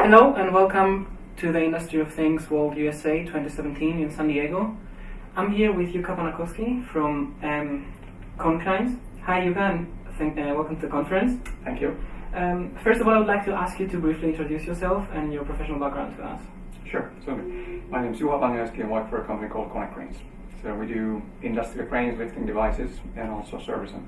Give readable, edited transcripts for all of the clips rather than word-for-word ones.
Hello and welcome to the Industry of Things World USA 2017 in San Diego. I'm here with Juha Pankakoski from Konecranes. Hi Juha, and welcome to the conference. Thank you. First of all, I would like to ask you to briefly introduce yourself and your professional background to us. Sure. So my name is Juha Pankakoski and work for a company called Konecranes. So we do industrial cranes, lifting devices, and also servicing.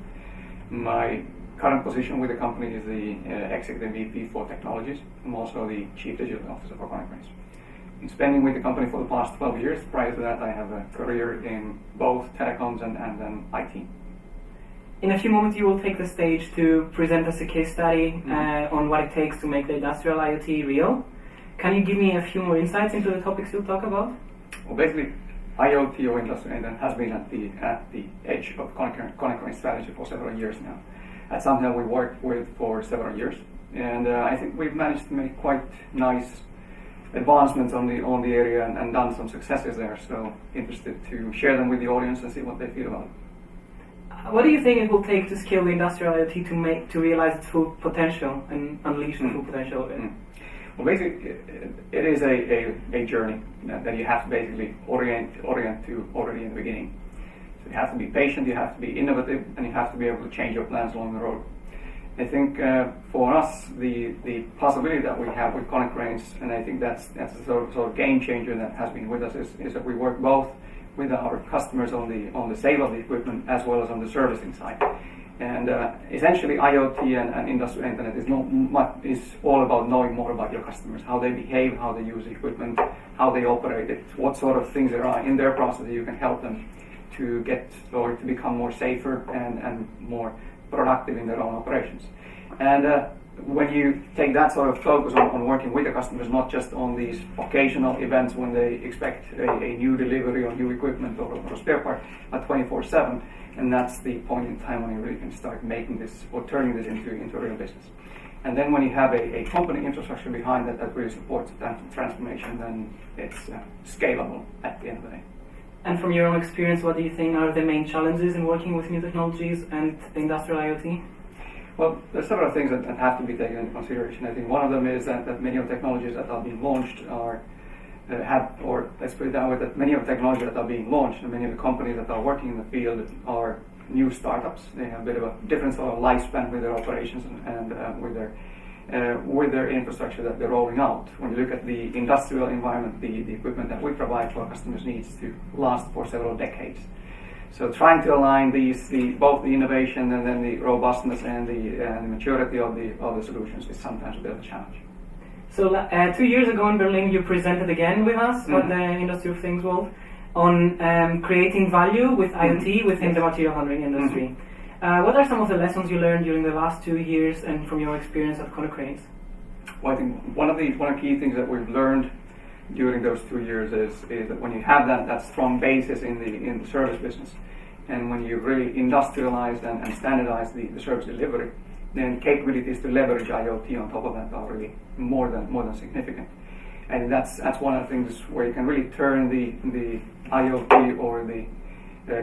My current position with the company is the Executive VP for Technologies. I'm also the Chief Digital Officer for Konecranes. Been spending with the company for the past 12 years. Prior to that, I have a career in both telecoms and then IT. In a few moments, you will take the stage to present us a case study on what it takes to make the industrial IoT real. Can you give me a few more insights into the topics you'll talk about? Well, basically, IoT or industrial internet has been at the edge of Konecranes strategy for several years now. That's something that we worked with for several years, and I think we've managed to make quite nice advancements on the area and done some successes there. So interested to share them with the audience and see what they feel about it. What do you think it will take to scale the industrial IoT to realize its full potential and unleash the full potential of it? Well, basically, it is a journey that you have to basically orient to already in the beginning. So you have to be patient, you have to be innovative, and you have to be able to change your plans along the road. I think for us, the possibility that we have with Konecranes, and I think that's a sort of game changer that has been with us, is that we work both with our customers on the sale of the equipment as well as on the servicing side. And essentially, IoT and industrial internet is all about knowing more about your customers, how they behave, how they use the equipment, how they operate it, what sort of things there are in their process that you can help them to get or to become more safer and more productive in their own operations. And when you take that sort of focus on working with the customers, not just on these occasional events when they expect a new delivery or new equipment or a spare part, but 24/7, and that's the point in time when you really can start making this or turning this into a real business. And then when you have a company infrastructure behind that really supports that transformation, then it's scalable at the end of the day. And from your own experience, what do you think are the main challenges in working with new technologies and industrial IoT? Well, there's several things that have to be taken into consideration. I think one of them is that many of the technologies that are being launched let's put it that way, that many of the technologies that are being launched and many of the companies that are working in the field are new startups. They have a bit of a different sort of lifespan with their operations and with their infrastructure that they're rolling out. When you look at the industrial environment, the equipment that we provide to our customers needs to last for several decades. So trying to align both the innovation and then the robustness and the maturity of the solutions is sometimes a bit of a challenge. So 2 years ago in Berlin, you presented again with us at the Industry of Things World on creating value with IoT within the material handling industry. What are some of the lessons you learned during the last 2 years and from your experience at Konecranes? Well, I think one of the key things that we've learned during those 2 years is that when you have that strong basis in the service business, and when you really industrialize and standardize the service delivery, then capabilities to leverage IoT on top of that are really more than significant. And that's one of the things where you can really turn the IoT or the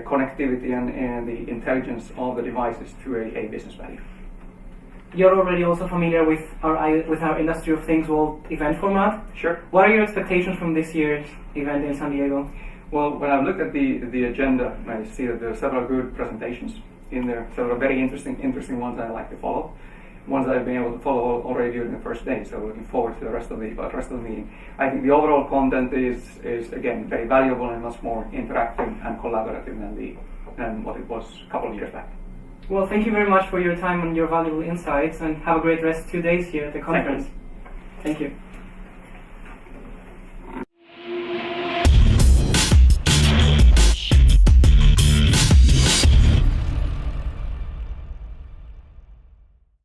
connectivity and the intelligence of the devices to a business value. You're already also familiar with our Industry of Things World event format. Sure. What are your expectations from this year's event in San Diego? Well, when I look at the agenda, I see that there are several good presentations in there, several very interesting ones that I like to follow. Ones that I've been able to follow already during the first day, so looking forward to the rest of the meeting. I think the overall content is again very valuable and much more interactive and collaborative than what it was a couple of years back. Well, thank you very much for your time and your valuable insights, and have a great rest 2 days here at the conference. Thank you. Thank you.